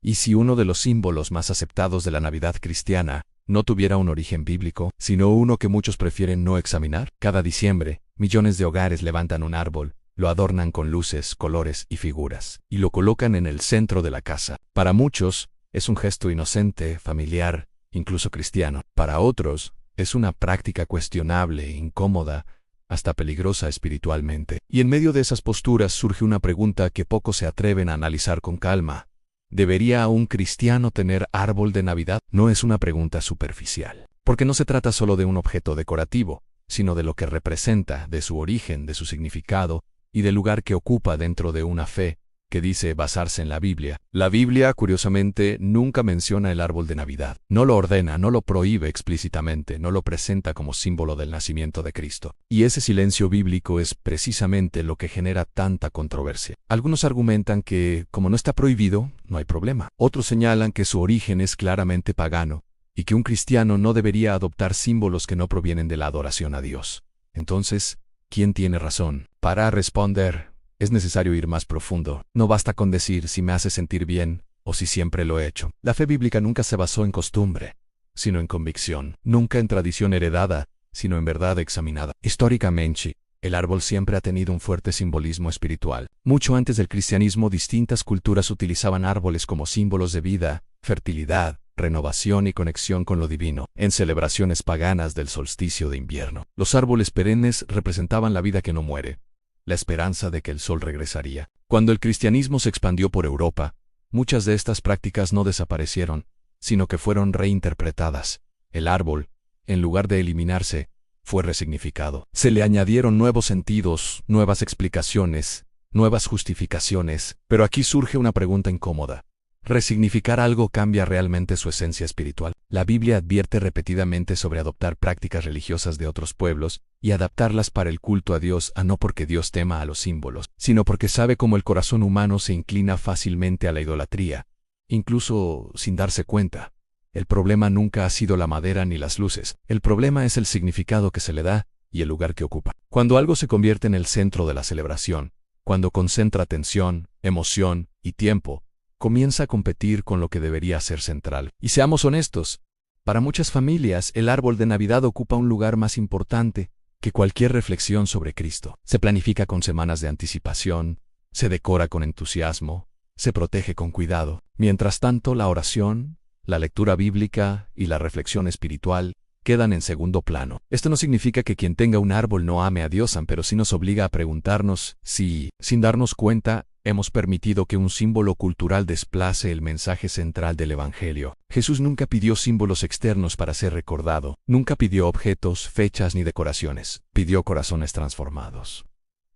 ¿Y si uno de los símbolos más aceptados de la Navidad cristiana no tuviera un origen bíblico, sino uno que muchos prefieren no examinar? Cada diciembre, millones de hogares levantan un árbol, lo adornan con luces, colores y figuras, y lo colocan en el centro de la casa. Para muchos, es un gesto inocente, familiar, incluso cristiano. Para otros, es una práctica cuestionable, incómoda, hasta peligrosa espiritualmente. Y en medio de esas posturas surge una pregunta que pocos se atreven a analizar con calma. ¿Debería un cristiano tener árbol de Navidad? No es una pregunta superficial, porque no se trata solo de un objeto decorativo, sino de lo que representa, de su origen, de su significado y del lugar que ocupa dentro de una fe que dice basarse en la Biblia. La Biblia, curiosamente, nunca menciona el árbol de Navidad. No lo ordena, no lo prohíbe explícitamente, no lo presenta como símbolo del nacimiento de Cristo. Y ese silencio bíblico es precisamente lo que genera tanta controversia. Algunos argumentan que, como no está prohibido, no hay problema. Otros señalan que su origen es claramente pagano y que un cristiano no debería adoptar símbolos que no provienen de la adoración a Dios. Entonces, ¿quién tiene razón? Para responder, es necesario ir más profundo. No basta con decir si me hace sentir bien o si siempre lo he hecho. La fe bíblica nunca se basó en costumbre, sino en convicción. Nunca en tradición heredada, sino en verdad examinada. Históricamente, el árbol siempre ha tenido un fuerte simbolismo espiritual. Mucho antes del cristianismo, distintas culturas utilizaban árboles como símbolos de vida, fertilidad, renovación y conexión con lo divino. En celebraciones paganas del solsticio de invierno, los árboles perennes representaban la vida que no muere, la esperanza de que el sol regresaría. Cuando el cristianismo se expandió por Europa, muchas de estas prácticas no desaparecieron, sino que fueron reinterpretadas. El árbol, en lugar de eliminarse, fue resignificado. Se le añadieron nuevos sentidos, nuevas explicaciones, nuevas justificaciones. Pero aquí surge una pregunta incómoda. ¿Resignificar algo cambia realmente su esencia espiritual? La Biblia advierte repetidamente sobre adoptar prácticas religiosas de otros pueblos y adaptarlas para el culto a Dios, no porque Dios tema a los símbolos, sino porque sabe cómo el corazón humano se inclina fácilmente a la idolatría, incluso sin darse cuenta. El problema nunca ha sido la madera ni las luces. El problema es el significado que se le da y el lugar que ocupa. Cuando algo se convierte en el centro de la celebración, cuando concentra atención, emoción y tiempo, comienza a competir con lo que debería ser central. Y seamos honestos, para muchas familias el árbol de Navidad ocupa un lugar más importante que cualquier reflexión sobre Cristo. Se planifica con semanas de anticipación, se decora con entusiasmo, se protege con cuidado. Mientras tanto, la oración, la lectura bíblica y la reflexión espiritual quedan en segundo plano. Esto no significa que quien tenga un árbol no ame a Dios, pero sí nos obliga a preguntarnos si, sin darnos cuenta, hemos permitido que un símbolo cultural desplace el mensaje central del Evangelio. Jesús nunca pidió símbolos externos para ser recordado. Nunca pidió objetos, fechas ni decoraciones. Pidió corazones transformados.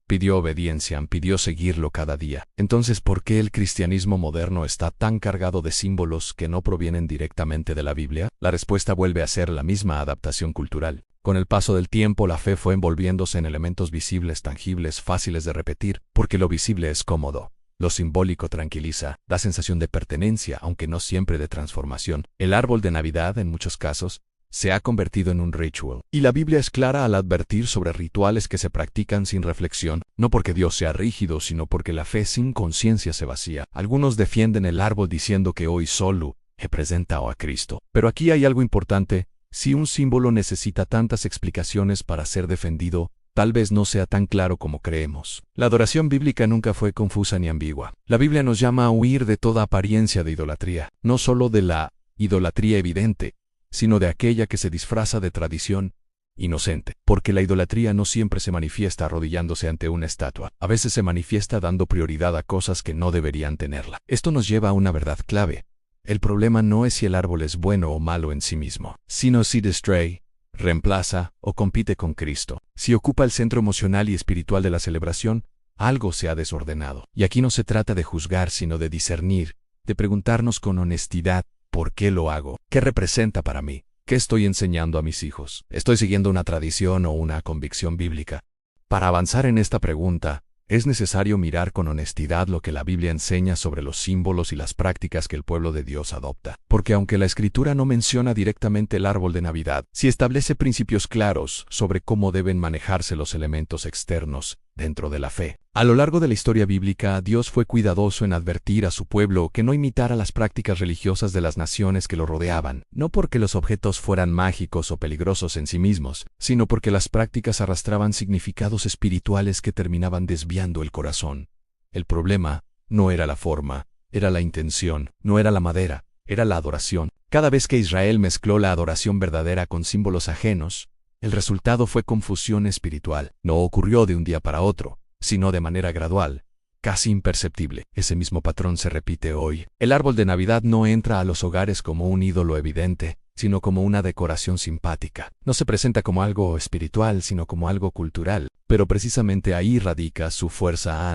Pidió obediencia, pidió seguirlo cada día. Entonces, ¿por qué el cristianismo moderno está tan cargado de símbolos que no provienen directamente de la Biblia? La respuesta vuelve a ser la misma adaptación cultural. Con el paso del tiempo, la fe fue envolviéndose en elementos visibles, tangibles, fáciles de repetir, porque lo visible es cómodo. Lo simbólico tranquiliza, da sensación de pertenencia, aunque no siempre de transformación. El árbol de Navidad, en muchos casos, se ha convertido en un ritual. Y la Biblia es clara al advertir sobre rituales que se practican sin reflexión, no porque Dios sea rígido, sino porque la fe sin conciencia se vacía. Algunos defienden el árbol diciendo que hoy solo representa a Cristo. Pero aquí hay algo importante. Si un símbolo necesita tantas explicaciones para ser defendido, tal vez no sea tan claro como creemos. La adoración bíblica nunca fue confusa ni ambigua. La Biblia nos llama a huir de toda apariencia de idolatría, no solo de la idolatría evidente, sino de aquella que se disfraza de tradición inocente. Porque la idolatría no siempre se manifiesta arrodillándose ante una estatua. A veces se manifiesta dando prioridad a cosas que no deberían tenerla. Esto nos lleva a una verdad clave. El problema no es si el árbol es bueno o malo en sí mismo, sino si distrae, reemplaza o compite con Cristo. Si ocupa el centro emocional y espiritual de la celebración, algo se ha desordenado. Y aquí no se trata de juzgar, sino de discernir, de preguntarnos con honestidad, ¿por qué lo hago? ¿Qué representa para mí? ¿Qué estoy enseñando a mis hijos? ¿Estoy siguiendo una tradición o una convicción bíblica? Para avanzar en esta pregunta, es necesario mirar con honestidad lo que la Biblia enseña sobre los símbolos y las prácticas que el pueblo de Dios adopta. Porque aunque la Escritura no menciona directamente el árbol de Navidad, sí establece principios claros sobre cómo deben manejarse los elementos externos dentro de la fe. A lo largo de la historia bíblica, Dios fue cuidadoso en advertir a su pueblo que no imitara las prácticas religiosas de las naciones que lo rodeaban, no porque los objetos fueran mágicos o peligrosos en sí mismos, sino porque las prácticas arrastraban significados espirituales que terminaban desviando el corazón. El problema no era la forma, era la intención, no era la madera, era la adoración. Cada vez que Israel mezcló la adoración verdadera con símbolos ajenos, el resultado fue confusión espiritual. No ocurrió de un día para otro, sino de manera gradual, casi imperceptible. Ese mismo patrón se repite hoy. El árbol de Navidad no entra a los hogares como un ídolo evidente, sino como una decoración simpática. No se presenta como algo espiritual, sino como algo cultural. Pero precisamente ahí radica su fuerza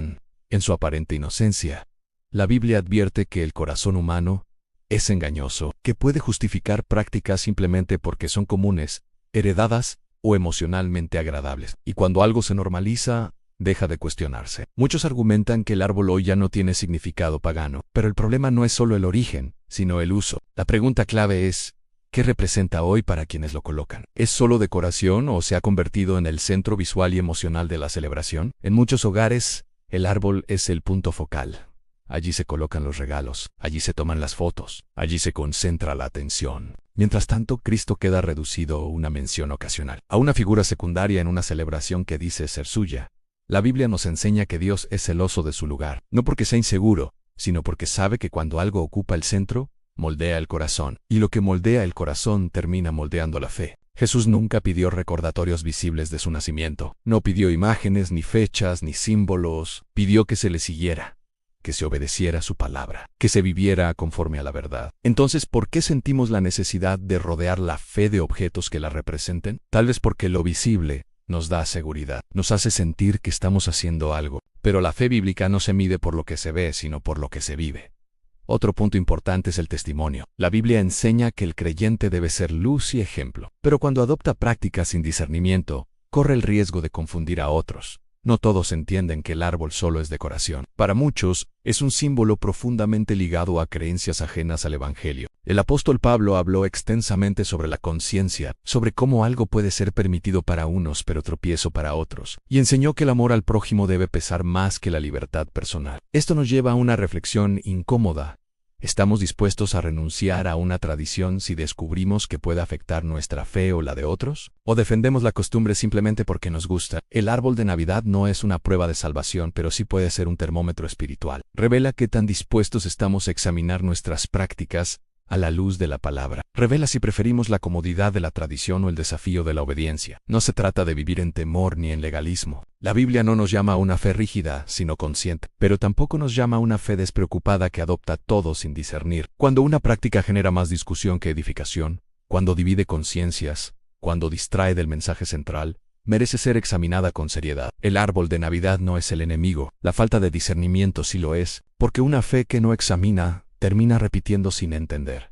en su aparente inocencia. La Biblia advierte que el corazón humano es engañoso, que puede justificar prácticas simplemente porque son comunes, heredadas o emocionalmente agradables. Y cuando algo se normaliza, deja de cuestionarse. Muchos argumentan que el árbol hoy ya no tiene significado pagano, pero el problema no es solo el origen, sino el uso. La pregunta clave es, ¿qué representa hoy para quienes lo colocan? ¿Es solo decoración o se ha convertido en el centro visual y emocional de la celebración? En muchos hogares, el árbol es el punto focal. Allí se colocan los regalos, allí se toman las fotos, allí se concentra la atención. Mientras tanto, Cristo queda reducido a una mención ocasional, a una figura secundaria en una celebración que dice ser suya. La Biblia nos enseña que Dios es celoso de su lugar, no porque sea inseguro, sino porque sabe que cuando algo ocupa el centro, moldea el corazón, y lo que moldea el corazón termina moldeando la fe. Jesús nunca pidió recordatorios visibles de su nacimiento, no pidió imágenes, ni fechas, ni símbolos, pidió que se le siguiera, que se obedeciera su palabra, que se viviera conforme a la verdad. Entonces, ¿por qué sentimos la necesidad de rodear la fe de objetos que la representen? Tal vez porque lo visible nos da seguridad, nos hace sentir que estamos haciendo algo, pero la fe bíblica no se mide por lo que se ve, sino por lo que se vive. Otro punto importante es el testimonio. La Biblia enseña que el creyente debe ser luz y ejemplo, pero cuando adopta prácticas sin discernimiento, corre el riesgo de confundir a otros. No todos entienden que el árbol solo es decoración. Para muchos, es un símbolo profundamente ligado a creencias ajenas al Evangelio. El apóstol Pablo habló extensamente sobre la conciencia, sobre cómo algo puede ser permitido para unos pero tropiezo para otros, y enseñó que el amor al prójimo debe pesar más que la libertad personal. Esto nos lleva a una reflexión incómoda. ¿Estamos dispuestos a renunciar a una tradición si descubrimos que puede afectar nuestra fe o la de otros? ¿O defendemos la costumbre simplemente porque nos gusta? El árbol de Navidad no es una prueba de salvación, pero sí puede ser un termómetro espiritual. Revela qué tan dispuestos estamos a examinar nuestras prácticas a la luz de la palabra. Revela si preferimos la comodidad de la tradición o el desafío de la obediencia. No se trata de vivir en temor ni en legalismo. La Biblia no nos llama a una fe rígida, sino consciente, pero tampoco nos llama a una fe despreocupada que adopta todo sin discernir. Cuando una práctica genera más discusión que edificación, cuando divide conciencias, cuando distrae del mensaje central, merece ser examinada con seriedad. El árbol de Navidad no es el enemigo, la falta de discernimiento sí lo es, porque una fe que no examina termina repitiendo sin entender.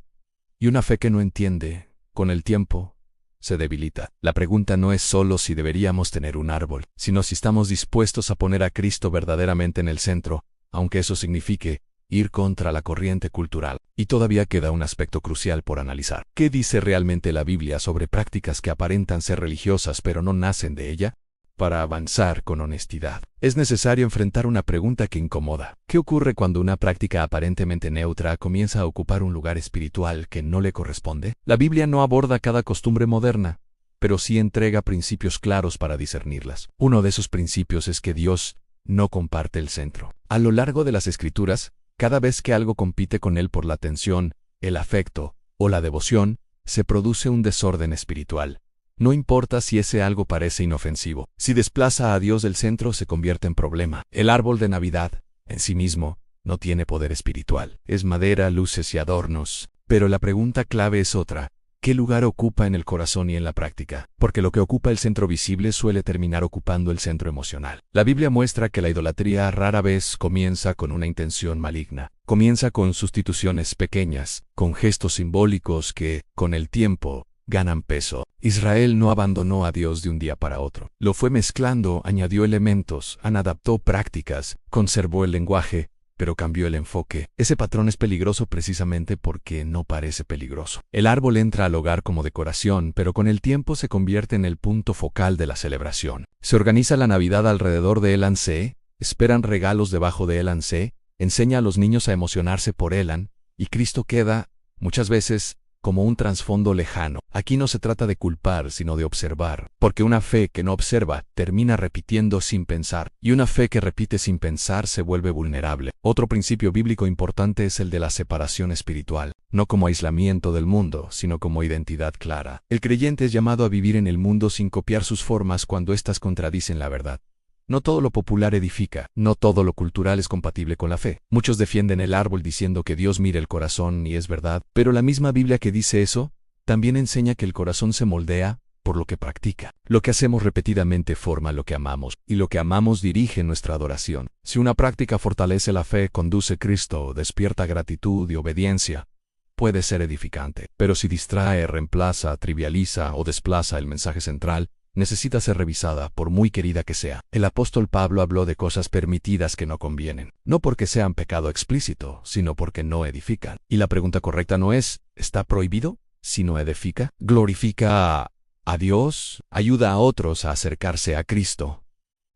Y una fe que no entiende, con el tiempo, se debilita. La pregunta no es solo si deberíamos tener un árbol, sino si estamos dispuestos a poner a Cristo verdaderamente en el centro, aunque eso signifique ir contra la corriente cultural. Y todavía queda un aspecto crucial por analizar. ¿Qué dice realmente la Biblia sobre prácticas que aparentan ser religiosas pero no nacen de ella? Para avanzar con honestidad, es necesario enfrentar una pregunta que incomoda. ¿Qué ocurre cuando una práctica aparentemente neutra comienza a ocupar un lugar espiritual que no le corresponde? La Biblia no aborda cada costumbre moderna, pero sí entrega principios claros para discernirlas. Uno de esos principios es que Dios no comparte el centro. A lo largo de las Escrituras, cada vez que algo compite con Él por la atención, el afecto o la devoción, se produce un desorden espiritual. No importa si ese algo parece inofensivo. Si desplaza a Dios del centro, se convierte en problema. El árbol de Navidad, en sí mismo, no tiene poder espiritual. Es madera, luces y adornos. Pero la pregunta clave es otra. ¿Qué lugar ocupa en el corazón y en la práctica? Porque lo que ocupa el centro visible suele terminar ocupando el centro emocional. La Biblia muestra que la idolatría rara vez comienza con una intención maligna. Comienza con sustituciones pequeñas, con gestos simbólicos que, con el tiempo, ganan peso. Israel no abandonó a Dios de un día para otro. Lo fue mezclando, añadió elementos, adaptó prácticas, conservó el lenguaje, pero cambió el enfoque. Ese patrón es peligroso precisamente porque no parece peligroso. El árbol entra al hogar como decoración, pero con el tiempo se convierte en el punto focal de la celebración. Se organiza la Navidad alrededor de Elan C, esperan regalos debajo de Elan C, enseña a los niños a emocionarse por Elan, y Cristo queda, muchas veces, como un trasfondo lejano. Aquí no se trata de culpar, sino de observar, porque una fe que no observa termina repitiendo sin pensar, y una fe que repite sin pensar se vuelve vulnerable. Otro principio bíblico importante es el de la separación espiritual, no como aislamiento del mundo, sino como identidad clara. El creyente es llamado a vivir en el mundo sin copiar sus formas cuando éstas contradicen la verdad. No todo lo popular edifica, no todo lo cultural es compatible con la fe. Muchos defienden el árbol diciendo que Dios mira el corazón y es verdad, pero la misma Biblia que dice eso, también enseña que el corazón se moldea por lo que practica. Lo que hacemos repetidamente forma lo que amamos, y lo que amamos dirige nuestra adoración. Si una práctica fortalece la fe, conduce a Cristo, despierta gratitud y obediencia, puede ser edificante. Pero si distrae, reemplaza, trivializa o desplaza el mensaje central, necesita ser revisada, por muy querida que sea. El apóstol Pablo habló de cosas permitidas que no convienen, no porque sean pecado explícito, sino porque no edifican. Y la pregunta correcta no es, ¿está prohibido? Sino edifica, glorifica a Dios, ayuda a otros a acercarse a Cristo.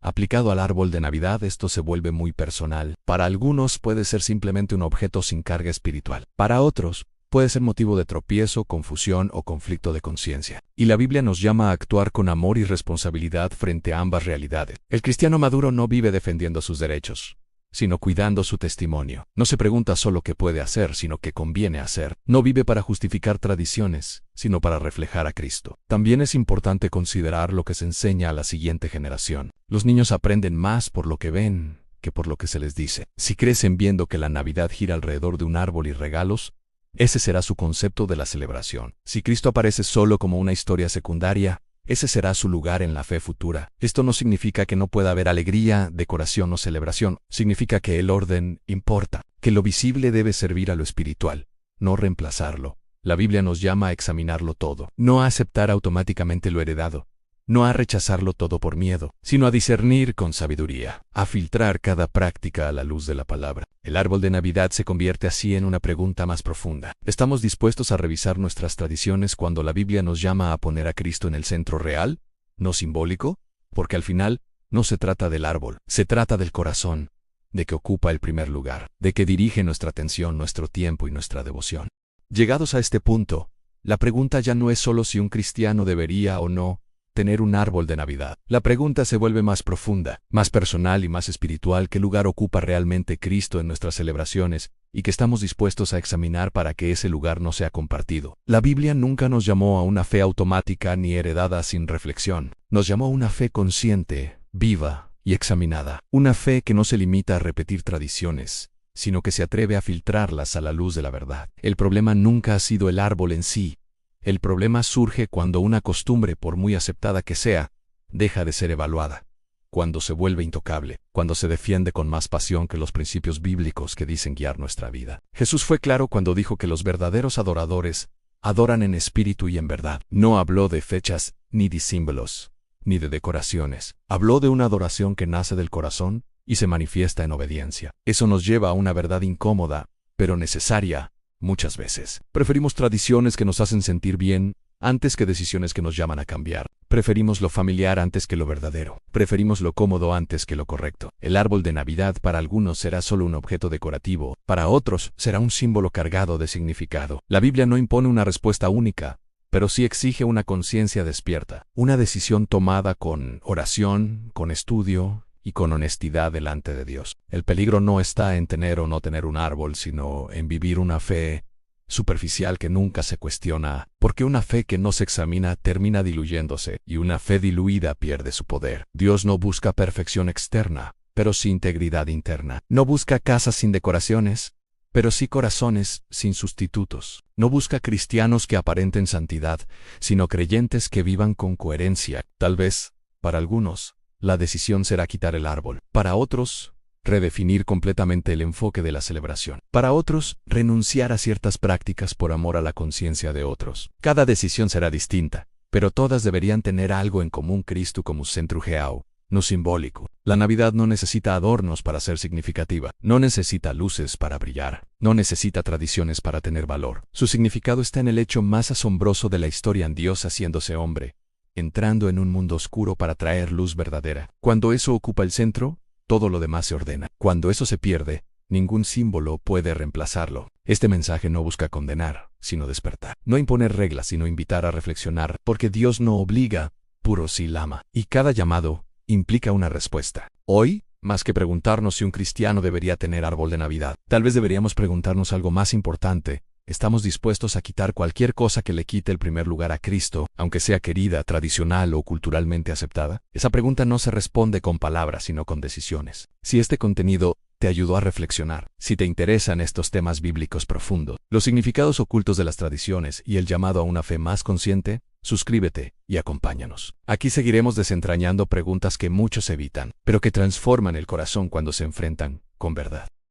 Aplicado al árbol de Navidad, esto se vuelve muy personal. Para algunos puede ser simplemente un objeto sin carga espiritual. Para otros, puede ser motivo de tropiezo, confusión o conflicto de conciencia. Y la Biblia nos llama a actuar con amor y responsabilidad frente a ambas realidades. El cristiano maduro no vive defendiendo sus derechos, sino cuidando su testimonio. No se pregunta solo qué puede hacer, sino qué conviene hacer. No vive para justificar tradiciones, sino para reflejar a Cristo. También es importante considerar lo que se enseña a la siguiente generación. Los niños aprenden más por lo que ven que por lo que se les dice. Si crecen viendo que la Navidad gira alrededor de un árbol y regalos, ese será su concepto de la celebración. Si Cristo aparece solo como una historia secundaria, ese será su lugar en la fe futura. Esto no significa que no pueda haber alegría, decoración o celebración. Significa que el orden importa, que lo visible debe servir a lo espiritual, no reemplazarlo. La Biblia nos llama a examinarlo todo, no a aceptar automáticamente lo heredado, no a rechazarlo todo por miedo, sino a discernir con sabiduría, a filtrar cada práctica a la luz de la palabra. El árbol de Navidad se convierte así en una pregunta más profunda. ¿Estamos dispuestos a revisar nuestras tradiciones cuando la Biblia nos llama a poner a Cristo en el centro real, no simbólico? Porque al final, no se trata del árbol, se trata del corazón, de que ocupa el primer lugar, de que dirige nuestra atención, nuestro tiempo y nuestra devoción. Llegados a este punto, la pregunta ya no es solo si un cristiano debería o no tener un árbol de Navidad. La pregunta se vuelve más profunda, más personal y más espiritual. ¿Qué lugar ocupa realmente Cristo en nuestras celebraciones y que estamos dispuestos a examinar para que ese lugar no sea compartido? La Biblia nunca nos llamó a una fe automática ni heredada sin reflexión. Nos llamó a una fe consciente, viva y examinada. Una fe que no se limita a repetir tradiciones, sino que se atreve a filtrarlas a la luz de la verdad. El problema nunca ha sido el árbol en sí. El problema surge cuando una costumbre, por muy aceptada que sea, deja de ser evaluada, cuando se vuelve intocable, cuando se defiende con más pasión que los principios bíblicos que dicen guiar nuestra vida. Jesús fue claro cuando dijo que los verdaderos adoradores adoran en espíritu y en verdad. No habló de fechas, ni de símbolos, ni de decoraciones. Habló de una adoración que nace del corazón y se manifiesta en obediencia. Eso nos lleva a una verdad incómoda, pero necesaria. Muchas veces preferimos tradiciones que nos hacen sentir bien antes que decisiones que nos llaman a cambiar. Preferimos lo familiar antes que lo verdadero. Preferimos lo cómodo antes que lo correcto. El árbol de Navidad para algunos será solo un objeto decorativo, para otros será un símbolo cargado de significado. La Biblia no impone una respuesta única, pero sí exige una conciencia despierta, una decisión tomada con oración, con estudio y con honestidad delante de Dios. El peligro no está en tener o no tener un árbol, sino en vivir una fe superficial que nunca se cuestiona, porque una fe que no se examina termina diluyéndose, y una fe diluida pierde su poder. Dios no busca perfección externa, pero sí integridad interna. No busca casas sin decoraciones, pero sí corazones sin sustitutos. No busca cristianos que aparenten santidad, sino creyentes que vivan con coherencia. Tal vez, para algunos, la decisión será quitar el árbol. Para otros, redefinir completamente el enfoque de la celebración. Para otros, renunciar a ciertas prácticas por amor a la conciencia de otros. Cada decisión será distinta, pero todas deberían tener algo en común: Cristo como centro real, no simbólico. La Navidad no necesita adornos para ser significativa, no necesita luces para brillar, no necesita tradiciones para tener valor. Su significado está en el hecho más asombroso de la historia, en Dios haciéndose hombre, entrando en un mundo oscuro para traer luz verdadera. Cuando eso ocupa el centro, todo lo demás se ordena. Cuando eso se pierde, ningún símbolo puede reemplazarlo. Este mensaje no busca condenar, sino despertar. No imponer reglas, sino invitar a reflexionar, porque Dios no obliga, puro sí ama. Y cada llamado implica una respuesta. Hoy, más que preguntarnos si un cristiano debería tener árbol de Navidad, tal vez deberíamos preguntarnos algo más importante. ¿Estamos dispuestos a quitar cualquier cosa que le quite el primer lugar a Cristo, aunque sea querida, tradicional o culturalmente aceptada? Esa pregunta no se responde con palabras, sino con decisiones. Si este contenido te ayudó a reflexionar, si te interesan estos temas bíblicos profundos, los significados ocultos de las tradiciones y el llamado a una fe más consciente, suscríbete y acompáñanos. Aquí seguiremos desentrañando preguntas que muchos evitan, pero que transforman el corazón cuando se enfrentan con verdad.